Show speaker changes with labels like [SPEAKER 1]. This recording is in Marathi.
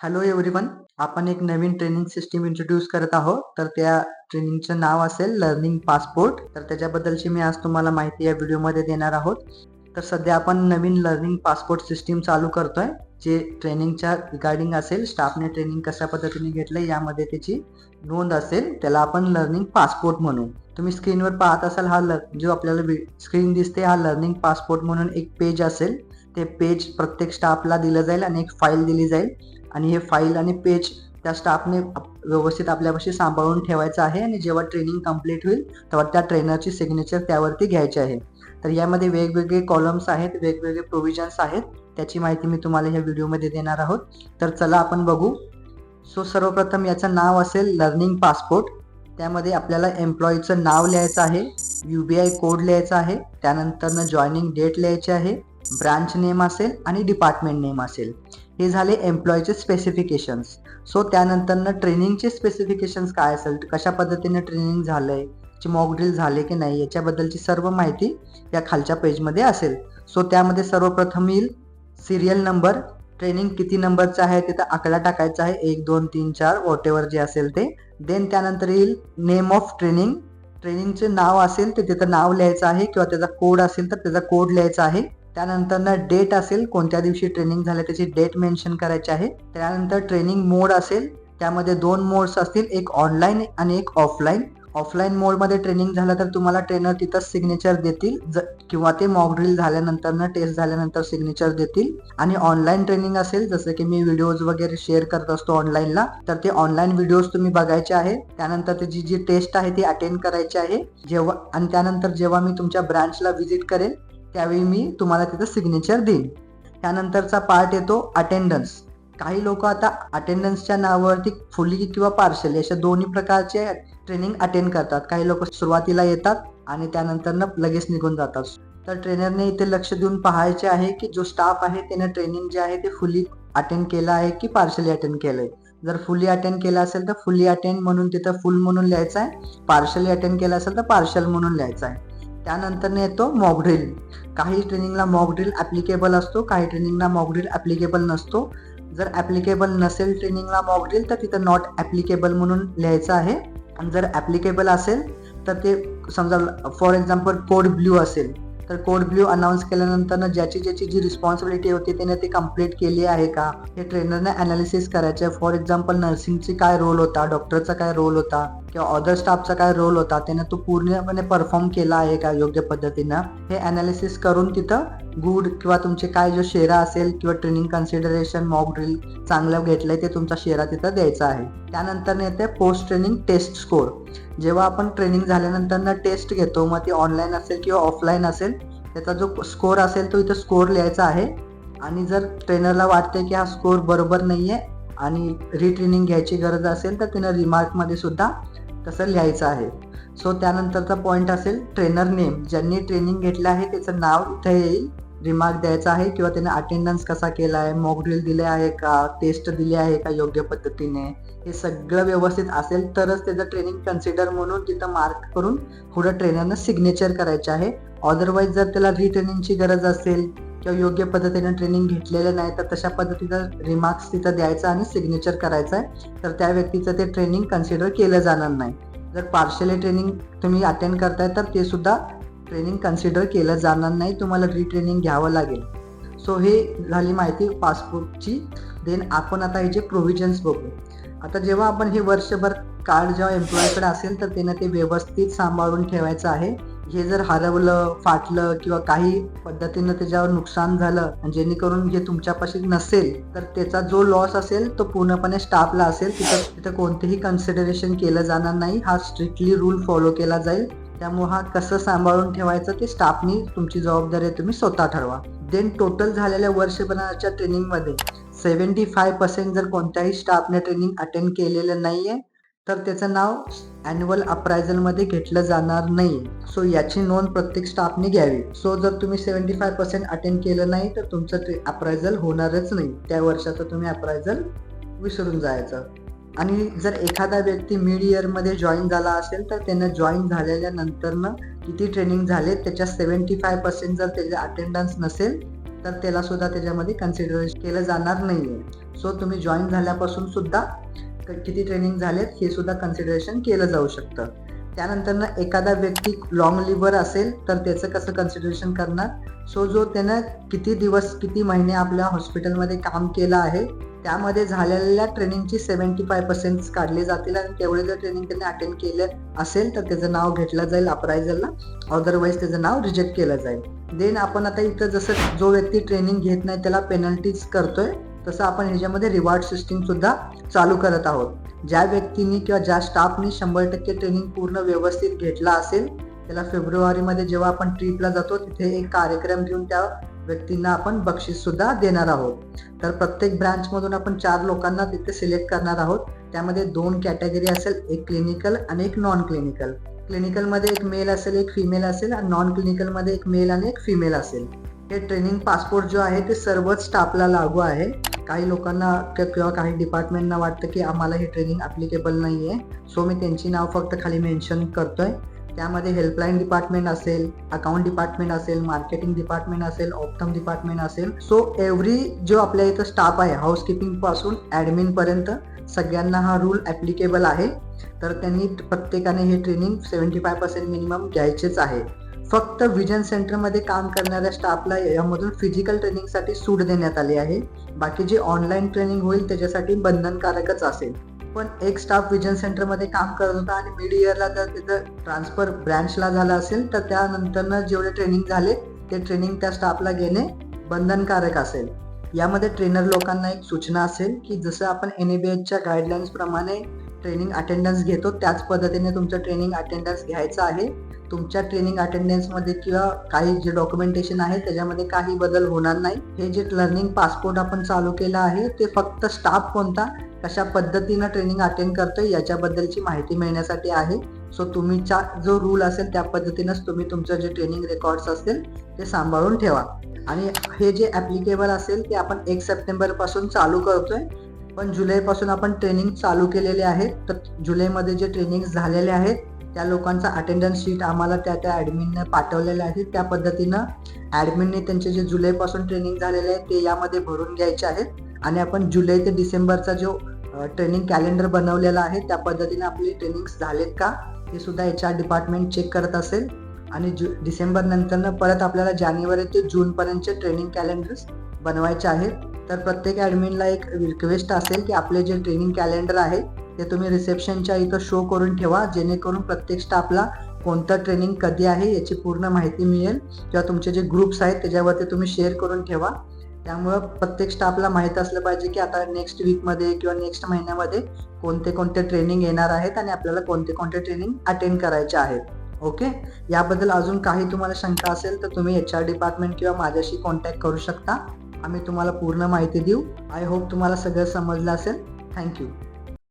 [SPEAKER 1] Hello everyone. आपण एक नवीन ट्रेनिंग सिस्टीम इंट्रोड्यूस करत आहोत. तर त्या ट्रेनिंगचं नाव असेल लर्निंग पासपोर्ट. तर त्याच्याबद्दलची मी आज तुम्हाला माहिती या व्हिडिओमध्ये देणार आहोत. तर सध्या आपण नवीन लर्निंग पासपोर्ट सिस्टीम चालू करतोय, जे ट्रेनिंगच्या रिगार्डिंग असेल. स्टाफने ट्रेनिंग कशा पद्धतीने घेतलं यामध्ये त्याची नोंद असेल, त्याला आपण लर्निंग पासपोर्ट म्हणू. तुम्ही स्क्रीनवर पाहत असाल, हा जो आपल्याला स्क्रीन दिसते हा लर्निंग पासपोर्ट म्हणून एक पेज असेल. ते पेज प्रत्येक स्टाफला दिलं जाईल आणि एक फाईल दिली जाईल आणि हे फाईल आणि पेज त्या स्टाफने व्यवस्थित आपल्यापाशी सांभाळून ठेवायचं आहे आणि जेव्हा ट्रेनिंग कंप्लीट होईल तेव्हा त्या ट्रेनरची सिग्नेचर त्यावरती घ्यायची आहे. तर यामध्ये वेगवेगळे कॉलम्स आहेत, वेगवेगळे प्रोव्हिजन्स आहेत. त्याची माहिती मी तुम्हाला ह्या व्हिडिओमध्ये देणार आहोत. तर चला आपण बघू. सर्वप्रथम याचं नाव असेल लर्निंग पासपोर्ट. त्यामध्ये आपल्याला एम्प्लॉईचं नाव लिहायचं आहे, UBI कोड लिहायचा आहे, त्यानंतर जॉईनिंग डेट लिहायची आहे, ब्रांच नेम असेल आणि डिपार्टमेंट नेम असेल. हे झाले एम्प्लॉईचे स्पेसिफिकेशन्स. त्यानंतर ट्रेनिंगचे स्पेसिफिकेशन्स काय असेल, कशा पद्धतीने ट्रेनिंग झालंय, मॉक ड्रिल झाले की नाही, याच्याबद्दलची सर्व माहिती या खालच्या पेजमध्ये असेल. त्यामध्ये सर्वप्रथम येईल सिरियल नंबर. ट्रेनिंग किती नंबरचं आहे तिथं आकडा टाकायचा आहे, 1 2 3 4 वॉट एव्हर जे असेल ते. देन त्यानंतर येईल नेम ऑफ ट्रेनिंग. ट्रेनिंगचे नाव असेल ते तिथं नाव लिहायचं आहे, किंवा त्याचा कोड असेल तर त्याचा कोड लिहायचा आहे. त्यानंतर डेट असेल, कोणत्या दिवशी ट्रेनिंग झालं त्याची डेट मेन्शन करायची आहे. त्यानंतर ट्रेनिंग मोड असेल, त्यामध्ये 2 मोड्स असतील, एक ऑनलाईन आणि एक ऑफलाईन. ऑफलाईन मोडमध्ये ट्रेनिंग झालं तर तुम्हाला ट्रेनर तिथंच सिग्नेचर देतील, किंवा ते मॉक ड्रिल झाल्यानंतर टेस्ट झाल्यानंतर सिग्नेचर देतील. आणि ऑनलाईन ट्रेनिंग असेल, जसं की मी व्हिडिओज वगैरे शेअर करत असतो ऑनलाईनला, तर ते ऑनलाईन व्हिडिओज तुम्ही बघायचे आहे. त्यानंतर त्याची जी टेस्ट आहे ती अटेंड करायची आहे. आणि त्यानंतर जेव्हा मी तुमच्या ब्रांचला व्हिजिट करेन त्यावेळी मी तुम्हाला तिथं सिग्नेचर देईन. त्यानंतरचा पार्ट येतो अटेंडन्स. काही लोक आता अटेंडन्सच्या नावावरती फुली किंवा पार्शल अशा दोन्ही प्रकारचे ट्रेनिंग अटेंड करतात. काही लोक सुरुवातीला येतात आणि त्यानंतर लगेच निघून जातात. तर ट्रेनरने इथे लक्ष देऊन पाहायचे आहे की जो स्टाफ आहे त्याने ट्रेनिंग जे आहे ते फुली अटेंड केलं आहे की पार्शली अटेंड केलंय. जर फुली अटेंड केलं असेल तर फुली अटेंड म्हणून तिथं फुल म्हणून लिहायचं आहे. पार्शली अटेंड केलं असेल तर पार्शल म्हणून लिहायचं आहे. त्यानंतर येतो मॉक ड्रिल. काही ट्रेनिंगला मॉक ड्रिल ॲप्लिकेबल असतो, काही ट्रेनिंगला मॉक ड्रिल ॲप्लिकेबल नसतो. जर ॲप्लिकेबल नसेल ट्रेनिंगला मॉक ड्रिल तर तिथं नॉट ॲप्लिकेबल म्हणून लिहायचं आहे. आणि जर ॲप्लिकेबल असेल तर ते समजा फॉर एक्झाम्पल कोड ब्ल्यू असेल तर कोड ब्ल्यू अनाऊन्स केल्यानंतर ज्याची जी रिस्पॉन्सिबिलिटी होती त्याने ती कंप्लीट केली आहे का हे ट्रेनरने अनालिसिस करायचं आहे. फॉर एक्झाम्पल नर्सिंगची काय रोल होता, डॉक्टरचा काय रोल होता, किंवा अदर स्टाफचा काय रोल होता, त्याने तो पूर्णपणे परफॉर्म केला आहे का योग्य पद्धतीनं, हे अनालिसिस करून तिथं गुड किंवा तुमचे काय जो शेरा असेल किंवा ट्रेनिंग कन्सिडरेशन मॉक ड्रिल चांगलं घेतलंय ते तुमचा शेरा तिथं द्यायचा आहे. त्यानंतर येते पोस्ट ट्रेनिंग टेस्ट स्कोर. जेव्हा आपण ट्रेनिंग झाल्यानंतर टेस्ट घेतो, मग ती ऑनलाईन असेल किंवा ऑफलाईन असेल, त्याचा जो स्कोर असेल तो इथं स्कोर लिहायचा आहे. आणि जर ट्रेनरला वाटते की हा स्कोर बरोबर नाहीये आणि रिट्रेनिंग घ्यायची गरज असेल तर त्यानं रिमार्कमध्ये सुद्धा तसं लिहायचं आहे. त्यानंतरचा पॉईंट असेल ट्रेनर नेम. ज्यांनी ट्रेनिंग घेतलं आहे त्याचं नाव इथे येईल, रिमार्क द्यायचा आहे, किंवा त्याने अटेंडन्स कसा केला आहे, मॉक ड्रिल दिले आहे का, टेस्ट दिले आहे का योग्य पद्धतीने, हे सगळं व्यवस्थित असेल तरच त्याचं ट्रेनिंग कन्सिडर म्हणून तिथं मार्क करून पुढं ट्रेनरनं सिग्नेचर करायचे आहे. अदरवाईज जर त्याला रिट्रेनिंगची गरज असेल किंवा योग्य पद्धतीने ट्रेनिंग घेतलेलं नाही तर तशा पद्धतीचं रिमार्क्स तिथं द्यायचा आणि सिग्नेचर करायचं आहे. तर त्या व्यक्तीचं ते ट्रेनिंग कन्सिडर केलं जाणार नाही. जर पार्शली ट्रेनिंग तुम्ही अटेंड करताय तर ते सुद्धा ट्रेनिंग कन्सिडर केलं जाणार नाही, तुम्हाला रिट्रेनिंग घ्यावं लागेल. हे झाली माहिती पासपोर्टची. देन आपण आता हे जे प्रोव्हिजन्स बघू. आता जेव्हा आपण हे वर्षभर कार्ड जेव्हा एम्प्लॉयकडे असेल तर त्यानं ते व्यवस्थित सांभाळून ठेवायचं आहे. हे जर हरवलं, फाटलं किंवा काही पद्धतीनं त्याच्यावर नुकसान झालं जेणेकरून हे तुमच्यापाशी नसेल तर त्याचा जो लॉस असेल तो पूर्णपणे स्टाफला असेल. तिथं कोणतेही कन्सिडरेशन केलं जाणार नाही. हा स्ट्रिक्टली रूल फॉलो केला जाईल. त्यामुळे हा कसं सांभाळून ठेवायचं ते स्टाफनी तुमची जबाबदारी आहे, तुम्ही स्वतः ठरवा. देन टोटल झालेल्या वर्षभराच्या ट्रेनिंगमध्ये 75% जर कोणत्याही स्टाफने ट्रेनिंग अटेंड केलेलं नाहीये तर त्याचं नाव ॲन्युअल अप्रायझलमध्ये घेतलं जाणार नाही. याची नोंद प्रत्येक स्टाफने घ्यावी. जर तुम्ही 75% अटेंड केलं नाही तर तुमचं अप्रायझल होणारच नाही. त्या वर्षाचं तुम्ही अप्रायझल विसरून जायचं. आणि जर एखादा व्यक्ती मिड इयरमध्ये जॉईन झाला असेल तर त्यानं जॉईन झालेल्या नंतरनं किती ट्रेनिंग झाले त्याच्या 75% जर त्याचे अटेंडन्स नसेल तर त्याला सुद्धा त्याच्यामध्ये कन्सिडरेशन केलं जाणार नाहीये. सो तुम्ही जॉईन झाल्यापासून सुद्धा किती ट्रेनिंग झालेत हे सुद्धा कन्सिडरेशन केलं जाऊ शकतं. त्यानंतर एखादा व्यक्ती लॉंग लिव्हर असेल तर त्याचं कसं कन्सिडरेशन करणार. सो जो त्यानं किती दिवस किती महिने आपल्या हॉस्पिटलमध्ये काम केलं आहे त्यामध्ये झालेल्या ट्रेनिंगची 75% काढले जातील आणि तेवढे जर ट्रेनिंग त्यांनी अटेंड केले असेल तर त्याचं नाव घेतलं जाईल अप्रायझलला, अदरवाईज त्याचं नाव रिजेक्ट केलं जाईल. देन आपण आता इथं जसं जो व्यक्ती ट्रेनिंग घेत नाही त्याला पेनल्टीज करतोय तसं आपण ह्याच्यामध्ये रिवॉर्ड सिस्टीम सुद्धा चालू करत आहोत. ज्या व्यक्तीने किंवा ज्या स्टाफने 100% ट्रेनिंग पूर्ण व्यवस्थित घेतला असेल त्याला फेब्रुवारीमध्ये जेव्हा आपण ट्रिपला जातो तिथे एक कार्यक्रम घेऊन त्या व्यक्तींना आपण बक्षीस सुद्धा देणार आहोत. तर प्रत्येक ब्रांचमधून आपण 4 लोकांना तिथे सिलेक्ट करणार आहोत. त्यामध्ये 2 कॅटेगरी असेल, एक क्लिनिकल आणि एक नॉन क्लिनिकल. क्लिनिकलमध्ये एक मेल असेल एक फिमेल असेल आणि नॉन क्लिनिकलमध्ये एक मेल आणि एक फिमेल असेल. हे ट्रेनिंग पासपोर्ट जो आहे ते सर्वच स्टाफला लागू आहे. काही लोकांना किंवा काही डिपार्टमेंटना वाटतं की आम्हाला हे ट्रेनिंग ॲप्लिकेबल नाही आहे. सो मी त्यांची नाव फक्त खाली मेन्शन करतोय. त्यामध्ये हेल्पलाईन डिपार्टमेंट असेल, अकाउंट डिपार्टमेंट असेल, मार्केटिंग डिपार्टमेंट असेल, ऑप्टम डिपार्टमेंट असेल. सो एव्हरी जो आपल्या इथं स्टाफ आहे हाऊसकीपिंग पासून ॲडमिन पर्यंत सगळ्यांना हा रूल ॲप्लिकेबल आहे. तर त्यांनी प्रत्येकाने हे ट्रेनिंग 75% मिनिमम घ्यायचेच आहे. फक्त विजन सेंटरमध्ये काम करणाऱ्या स्टाफला यामधून फिजिकल ट्रेनिंगसाठी सूट देण्यात आली आहे. बाकी जे ऑनलाईन ट्रेनिंग होईल त्याच्यासाठी बंधनकारकच असेल. पण एक स्टाफ विजन सेंटरमध्ये काम करत होता आणि मिड इयरला जर त्याचं ट्रान्सफर ब्रँचला झालं असेल तर त्यानंतरनं जेवढे ट्रेनिंग झाले ते ट्रेनिंग त्या स्टाफला घेणे बंधनकारक असेल. यामध्ये ट्रेनर लोकांना एक सूचना असेल की जसं आपण NABHच्या गाईडलाईन्स प्रमाणे ट्रेनिंग अटेंडन्स घेतो त्याच पद्धतीने तुमचं ट्रेनिंग अटेंडन्स घ्यायचं आहे. तुमच्या ट्रेनिंग अटेंडन्समध्ये किंवा काही जे डॉक्युमेंटेशन आहे त्याच्यामध्ये काही बदल होणार नाही. हे जे लर्निंग पासपोर्ट आपण चालू केलं आहे ते फक्त स्टाफ कोणता कशा पद्धतीनं ट्रेनिंग अटेंड करतोय याच्याबद्दलची माहिती मिळण्यासाठी आहे. सो तुमचा जो रूल असेल त्या पद्धतीनंच तुम्ही तुमचं जे ट्रेनिंग रेकॉर्ड्स असतील ते सांभाळून ठेवा. आणि हे जे ॲप्लिकेबल असेल ते आपण 1 सप्टेंबरपासून चालू करतोय. पण जुलैपासून आपण ट्रेनिंग चालू केलेले आहेत. तर जुलैमध्ये जे ट्रेनिंग झालेले आहेत त्या लोकांचा अटेंडन्स शीट आम्हाला त्या ॲडमिनने पाठवलेले आहे. त्या पद्धतीनं ॲडमिनने त्यांचे जे जुलैपासून ट्रेनिंग झालेले आहे ते यामध्ये भरून घ्यायचे आहेत. आणि आपण जुलै ते डिसेंबरचा जो ट्रेनिंग कॅलेंडर बनवलेला आहे त्या पद्धतीने आपली ट्रेनिंग्स झालेत का हे सुद्धा HR डिपार्टमेंट चेक करत असेल. आणि डिसेंबर नंतरनं परत आपल्याला जानेवारी ते जूनपर्यंतचे ट्रेनिंग कॅलेंडर्स बनवायचे आहेत. तर प्रत्येक ॲडमिनला एक रिक्वेस्ट असेल की आपले जे ट्रेनिंग कॅलेंडर आहे ते तुम्ही रिसेप्शनच्या इथं शो करून ठेवा जेणेकरून प्रत्येक स्टाफला कोणतं ट्रेनिंग कधी आहे याची पूर्ण माहिती मिळेल. किंवा तुमचे जे ग्रुप्स आहेत त्याच्यावरती तुम्ही शेअर करून ठेवा. त्यामुळं प्रत्येक स्टाफला माहीत असलं पाहिजे की आता नेक्स्ट वीकमध्ये किंवा नेक्स्ट महिन्यामध्ये कोणते कोणते ट्रेनिंग येणार आहेत आणि आपल्याला कोणते कोणते ट्रेनिंग अटेंड करायचे आहेत. ओके. याबद्दल अजून काही तुम्हाला शंका असेल तर तुम्ही HR डिपार्टमेंट किंवा माझ्याशी कॉन्टॅक्ट करू शकता. आम्ही तुम्हाला पूर्ण माहिती देऊ. आय होप तुम्हाला सगळं समजलं असेल. थँक्यू.